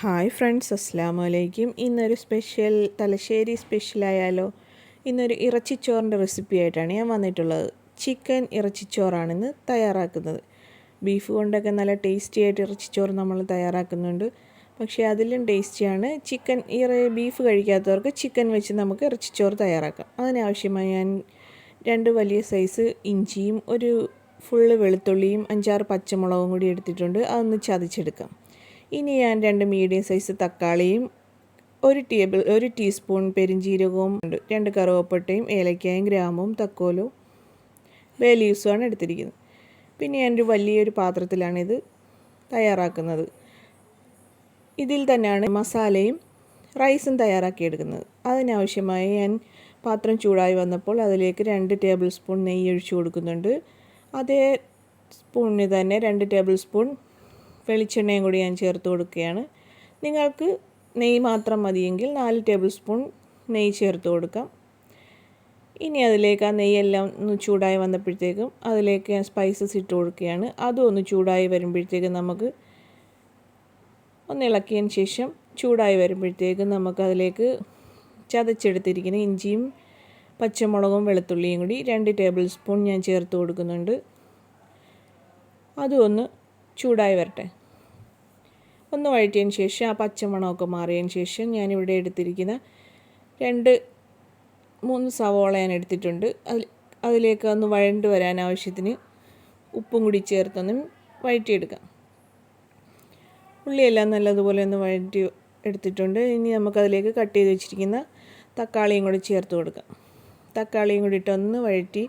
Hi friends, അസ്സലാമു അലൈക്കും. ഇന്നൊരു സ്പെഷ്യൽ തലശ്ശേരി സ്പെഷ്യലായാലോ. ഇന്നൊരു ഇറച്ചിച്ചോറിൻ്റെ റെസിപ്പി ആയിട്ടാണ് ഞാൻ വന്നിട്ടുള്ളത്. ചിക്കൻ ഇറച്ചിച്ചോറാണിന്ന് തയ്യാറാക്കുന്നത്. ബീഫ് കൊണ്ടൊക്കെ നല്ല ടേസ്റ്റി ആയിട്ട് ഇറച്ചിച്ചോറ് നമ്മൾ തയ്യാറാക്കുന്നുണ്ട്. പക്ഷേ അതിലും ടേസ്റ്റിയാണ് ബീഫ് കഴിക്കാത്തവർക്ക് ചിക്കൻ വെച്ച് നമുക്ക് ഇറച്ചിച്ചോറ് തയ്യാറാക്കാം. അതിനാവശ്യമായി ഞാൻ 2 വലിയ സൈസ് ഇഞ്ചിയും ഒരു ഫുള്ള് വെളുത്തുള്ളിയും 5-6 പച്ചമുളകും കൂടി എടുത്തിട്ടുണ്ട്. അതൊന്ന് ചതച്ചെടുക്കാം. ഇനി ഞാൻ 2 മീഡിയം സൈസ് തക്കാളിയും ഒരു ടീസ്പൂൺ പെരിഞ്ജീരകവും 2 കറുവപ്പട്ടയും ഏലക്കായും ഗ്രാമ്പും തക്കോലും ബേ ലീവ്സുമാണ് എടുത്തിരിക്കുന്നത്. പിന്നെ ഞാനൊരു വലിയൊരു പാത്രത്തിലാണിത് തയ്യാറാക്കുന്നത്. ഇതിൽ തന്നെയാണ് മസാലയും റൈസും തയ്യാറാക്കിയെടുക്കുന്നത്. അതിനാവശ്യമായി ഞാൻ പാത്രം ചൂടായി വന്നപ്പോൾ അതിലേക്ക് 2 ടേബിൾ സ്പൂൺ നെയ്യ് ഒഴിച്ചു കൊടുക്കുന്നുണ്ട്. അതേ സ്പൂണിന് തന്നെ 2 ടേബിൾ സ്പൂൺ വെളിച്ചെണ്ണയും കൂടി ഞാൻ ചേർത്ത് കൊടുക്കുകയാണ്. നിങ്ങൾക്ക് നെയ്യ് മാത്രം മതിയെങ്കിൽ 4 ടേബിൾ സ്പൂൺ നെയ്യ് ചേർത്ത് കൊടുക്കാം. ഇനി അതിലേക്ക് ആ നെയ്യെല്ലാം ഒന്ന് ചൂടായി വന്നപ്പോഴത്തേക്കും അതിലേക്ക് ഞാൻ സ്പൈസസ് ഇട്ട് കൊടുക്കുകയാണ്. അതും ഒന്ന് ചൂടായി വരുമ്പോഴത്തേക്കും നമുക്ക് ഒന്ന് ഇളക്കിയതിന് ശേഷം ചൂടായി വരുമ്പോഴത്തേക്കും നമുക്കതിലേക്ക് ചതച്ചെടുത്തിരിക്കുന്ന ഇഞ്ചിയും പച്ചമുളകും വെളുത്തുള്ളിയും കൂടി 2 ടേബിൾ സ്പൂൺ ഞാൻ ചേർത്ത് കൊടുക്കുന്നുണ്ട്. അതും ഒന്ന് ചൂടായി വരട്ടെ. ഒന്ന് വഴറ്റിയതിന് ശേഷം ആ പച്ചമണമൊക്കെ മാറിയതിന് ശേഷം ഞാനിവിടെ എടുത്തിരിക്കുന്ന 2-3 സവോള ഞാൻ എടുത്തിട്ടുണ്ട്. അതിലേക്ക് ഒന്ന് വഴണ്ട് വരാൻ ആവശ്യത്തിന് ഉപ്പും കൂടി ചേർത്തൊന്ന് വഴറ്റിയെടുക്കാം. ഉള്ളിയെല്ലാം നല്ലതുപോലെ ഒന്ന് വഴറ്റി എടുത്തിട്ടുണ്ട്. ഇനി നമുക്കതിലേക്ക് കട്ട് ചെയ്ത് വെച്ചിരിക്കുന്ന തക്കാളിയും കൂടി ചേർത്ത് കൊടുക്കാം. തക്കാളിയും കൂടി ഇട്ടൊന്ന് വഴറ്റി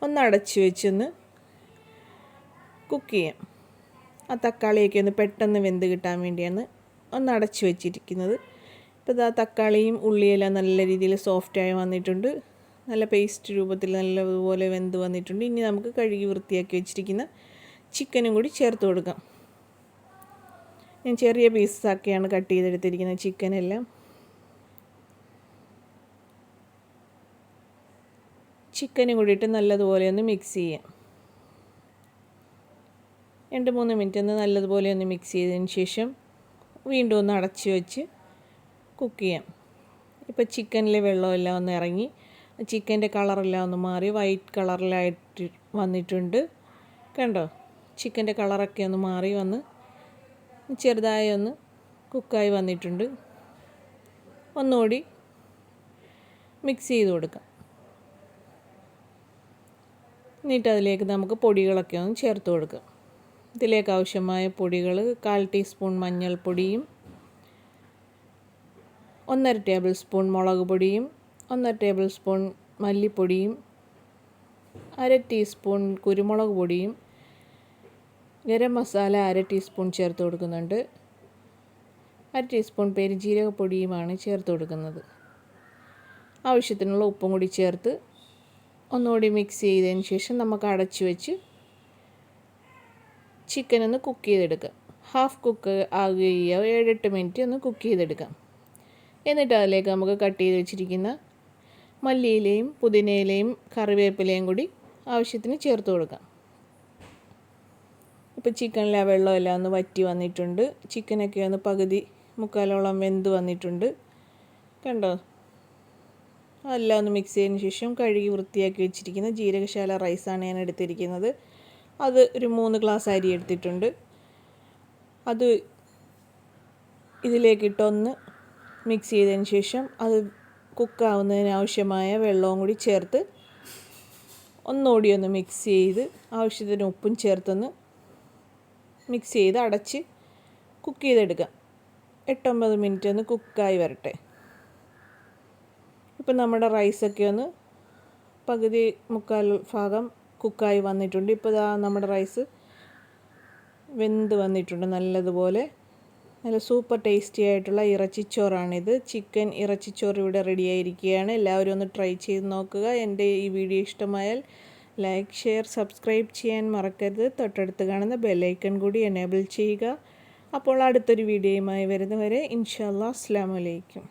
ഒന്ന് അടച്ച് വെച്ചൊന്ന് കുക്ക് ചെയ്യാം. ആ തക്കാളിയൊക്കെ ഒന്ന് പെട്ടെന്ന് വെന്ത് കിട്ടാൻ വേണ്ടിയാണ് ഒന്ന് അടച്ചു വെച്ചിരിക്കുന്നത്. ഇപ്പോൾ ആ തക്കാളിയും ഉള്ളിയെല്ലാം നല്ല രീതിയിൽ സോഫ്റ്റായി വന്നിട്ടുണ്ട്. നല്ല പേസ്റ്റ് രൂപത്തിൽ നല്ലതുപോലെ വെന്ത് വന്നിട്ടുണ്ട്. ഇനി നമുക്ക് കഴുകി വൃത്തിയാക്കി വെച്ചിരിക്കുന്ന ചിക്കനും കൂടി ചേർത്ത് കൊടുക്കാം. ഞാൻ ചെറിയ പീസാക്കിയാണ് കട്ട് ചെയ്തെടുത്തിരിക്കുന്നത് ചിക്കനെല്ലാം. ചിക്കനും കൂടിയിട്ട് നല്ലതുപോലെ ഒന്ന് മിക്സ് ചെയ്യാം. 2-3 മിനിറ്റ് ഒന്ന് നല്ലതുപോലെ ഒന്ന് മിക്സ് ചെയ്തതിന് ശേഷം വീണ്ടും ഒന്ന് അടച്ച് വെച്ച് കുക്ക് ചെയ്യാം. ഇപ്പോൾ ചിക്കനിലെ വെള്ളമെല്ലാം ഒന്ന് ഇറങ്ങി ചിക്കൻ്റെ കളറെല്ലാം ഒന്ന് മാറി വൈറ്റ് കളറിലായിട്ട് വന്നിട്ടുണ്ട്. കണ്ടോ, ചിക്കൻ്റെ കളറൊക്കെ ഒന്ന് മാറി വന്ന് ചെറുതായി ഒന്ന് കുക്കായി വന്നിട്ടുണ്ട്. ഒന്നുകൂടി മിക്സ് ചെയ്ത് കൊടുക്കാം. എന്നിട്ട് അതിലേക്ക് നമുക്ക് പൊടികളൊക്കെ ഒന്ന് ചേർത്ത് കൊടുക്കാം. ഇതിലേക്ക് ആവശ്യമായ പൊടികൾ 1/4 ടീസ്പൂൺ മഞ്ഞൾപ്പൊടിയും 1.5 ടേബിൾ സ്പൂൺ മുളക് പൊടിയും 1.5 ടേബിൾ സ്പൂൺ മല്ലിപ്പൊടിയും 1/2 ടീസ്പൂൺ കുരുമുളക് പൊടിയും ഗരം മസാല 1/2 ടീസ്പൂൺ ചേർത്ത് കൊടുക്കുന്നുണ്ട്. 1/2 ടീസ്പൂൺ പെരുംജീരക പൊടിയുമാണ് ചേർത്ത് കൊടുക്കുന്നത്. ആവശ്യത്തിനുള്ള ഉപ്പും കൂടി ചേർത്ത് ഒന്നുകൂടി മിക്സ് ചെയ്തതിന് ശേഷം നമുക്ക് അടച്ചു വെച്ച് ചിക്കൻ ഒന്ന് കുക്ക് ചെയ്തെടുക്കാം. ഹാഫ് കുക്ക് ആകുകയോ 7-8 മിനിറ്റ് ഒന്ന് കുക്ക് ചെയ്തെടുക്കാം. എന്നിട്ട് അതിലേക്ക് നമുക്ക് കട്ട് ചെയ്ത് വെച്ചിരിക്കുന്ന മല്ലിയിലയും പുതിനയിലയും കറിവേപ്പിലയും കൂടി ആവശ്യത്തിന് ചേർത്ത് കൊടുക്കാം. ഇപ്പോൾ ചിക്കനിലെ ആ വെള്ളമെല്ലാം ഒന്ന് വറ്റി വന്നിട്ടുണ്ട്. ചിക്കനൊക്കെ ഒന്ന് പകുതി മുക്കാലോളം വെന്ത് വന്നിട്ടുണ്ട്. കണ്ടോ, അതെല്ലാം ഒന്ന് മിക്സ് ചെയ്തതിന് ശേഷം കഴുകി വൃത്തിയാക്കി വെച്ചിരിക്കുന്ന ജീരകശാല റൈസാണ് ഞാൻ എടുത്തിരിക്കുന്നത്. അത് ഒരു 3 ഗ്ലാസ് അരി എടുത്തിട്ടുണ്ട്. അത് ഇതിലേക്കിട്ടൊന്ന് മിക്സ് ചെയ്തതിന് ശേഷം അത് കുക്കാവുന്നതിന് ആവശ്യമായ വെള്ളവും കൂടി ചേർത്ത് ഒന്നുകൂടി ഒന്ന് മിക്സ് ചെയ്ത് ആവശ്യത്തിന് ഉപ്പും ചേർത്തൊന്ന് മിക്സ് ചെയ്ത് അടച്ച് കുക്ക് ചെയ്തെടുക്കാം. 8-9 മിനിറ്റ് ഒന്ന് കുക്കായി വരട്ടെ. ഇപ്പം നമ്മുടെ റൈസൊക്കെ ഒന്ന് പകുതി മുക്കാൽ ഭാഗം കുക്കായി വന്നിട്ടുണ്ട്. ഇപ്പോൾ നമ്മുടെ റൈസ് വെന്ത് വന്നിട്ടുണ്ട് നല്ലതുപോലെ. നല്ല സൂപ്പർ ടേസ്റ്റി ആയിട്ടുള്ള ഇറച്ചിച്ചോറാണിത്. ചിക്കൻ ഇറച്ചിച്ചോറ് ഇവിടെ റെഡിയായിരിക്കുകയാണ്. എല്ലാവരും ഒന്ന് ട്രൈ ചെയ്ത് നോക്കുക. എൻ്റെ ഈ വീഡിയോ ഇഷ്ടമായാൽ ലൈക്ക്, ഷെയർ, സബ്സ്ക്രൈബ് ചെയ്യാൻ മറക്കരുത്. തൊട്ടടുത്ത് കാണുന്ന ബെല്ലൈക്കൺ കൂടി എനേബിൾ ചെയ്യുക. അപ്പോൾ അടുത്തൊരു വീഡിയോയുമായി വരുന്നവരെ ഇൻഷാ അല്ലാഹ്, അസ്സലാമു അലൈക്കും.